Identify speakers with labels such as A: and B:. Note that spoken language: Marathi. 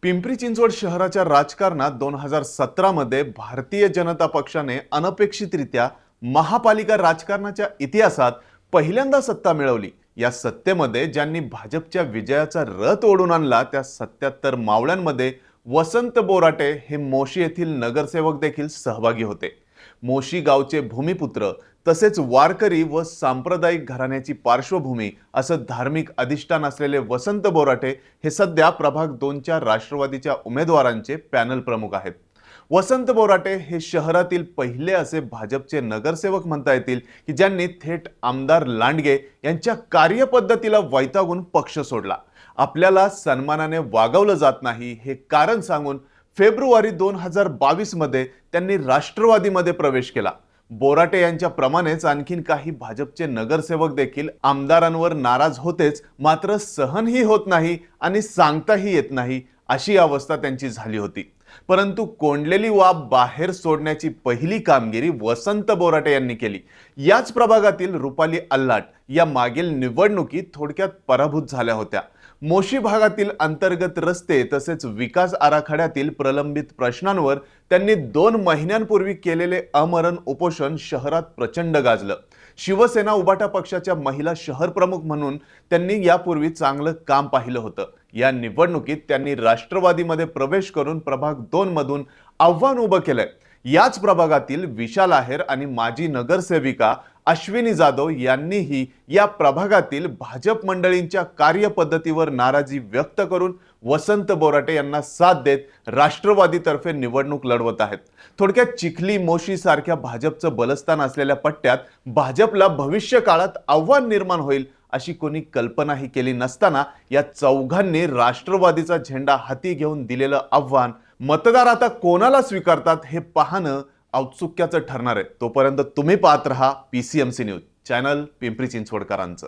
A: पिंपरी चिंचवड शहराच्या राजकारणात 2017 मध्ये भारतीय जनता पक्षाने अनपेक्षितरित्या महापालिका राजकारणाच्या इतिहासात पहिल्यांदा सत्ता मिळवली। या सत्तेमध्ये ज्यांनी भाजपच्या विजयाचा रथ ओढून आणला त्या 77 मावळ्यांमध्ये वसंत बोराटे हे मोशी येथील नगरसेवक देखील सहभागी होते। मोशी गावचे भूमिपुत्र तसेच वारकरी व सांप्रदायिक घराण्याची पार्श्वभूमी असं धार्मिक अधिष्ठान असलेले वसंत बोराटे हे सध्या प्रभाग 2च्या राष्ट्रवादीच्या उमेदवारांचे पॅनल प्रमुख आहेत। वसंत बोराटे हे शहरातील पहिले असे भाजपचे नगरसेवक म्हणता येतील की ज्यांनी थेट आमदार लांडगे यांच्या कार्यपद्धतीला वैतागून पक्ष सोडला। आपल्याला सन्मानाने वागवलं जात नाही हे कारण सांगून फेब्रुवारी 2022 मध्ये त्यांनी राष्ट्रवादीमध्ये प्रवेश केला। बोराटे यांच्या प्रमाणेच आणखीन काही भाजपचे नगरसेवक देखील आमदारांवर नाराज होतेच, मात्र सहनही होत नाही आणि सांगताही येत नाही अशी अवस्था त्यांची झाली होती। परंतु कोंडलेली वाफ बाहेर सोडण्याची पहिली कामगिरी वसंत बोराटे यांनी केली। याच प्रभागातील रुपाली अल्लाट या मागील निवडणुकीत थोडक्यात पराभूत झाल्या होत्या। मोशी भागातील अंतर्गत रस्ते तसेच विकास आराखड्यातील प्रलंबित प्रश्नांवर त्यांनी 2 महिन्यांपूर्वी केलेले अमरण उपोषण शहरात प्रचंड गाजलं। शिवसेना उबाटा पक्षाच्या महिला शहर प्रमुख म्हणून त्यांनी यापूर्वी चांगलं काम पाहिलं होतं। या निवडणुकीत त्यांनी राष्ट्रवादीमध्ये प्रवेश करून प्रभाग 2 मधून आव्हान उभं केलंय। याच प्रभागातील विशाल आहेर आणि माजी नगरसेविका अश्विनी जाधव यांनीही या प्रभागातील भाजप मंडळींच्या कार्यपद्धतीवर नाराजी व्यक्त करून वसंत बोराटे यांना साथ देत राष्ट्रवादीतर्फे निवडणूक लढवत आहेत। थोडक्यात चिखली मोशी सारख्या भाजपचं बलस्थान असलेल्या पट्ट्यात भाजपला भविष्य काळात आव्हान निर्माण होईल अशी कोणी कल्पनाही केली नसताना या चौघांनी राष्ट्रवादीचा झेंडा हाती घेऊन दिलेलं आव्हान मतदार आता कोणाला स्वीकारतात हे पाहणं औत्सुक्याचं ठरणार आहे। तोपर्यंत तुम्ही पाहत रहा PCMC न्यूज चॅनल पिंपरी चिंचवडकरांचं।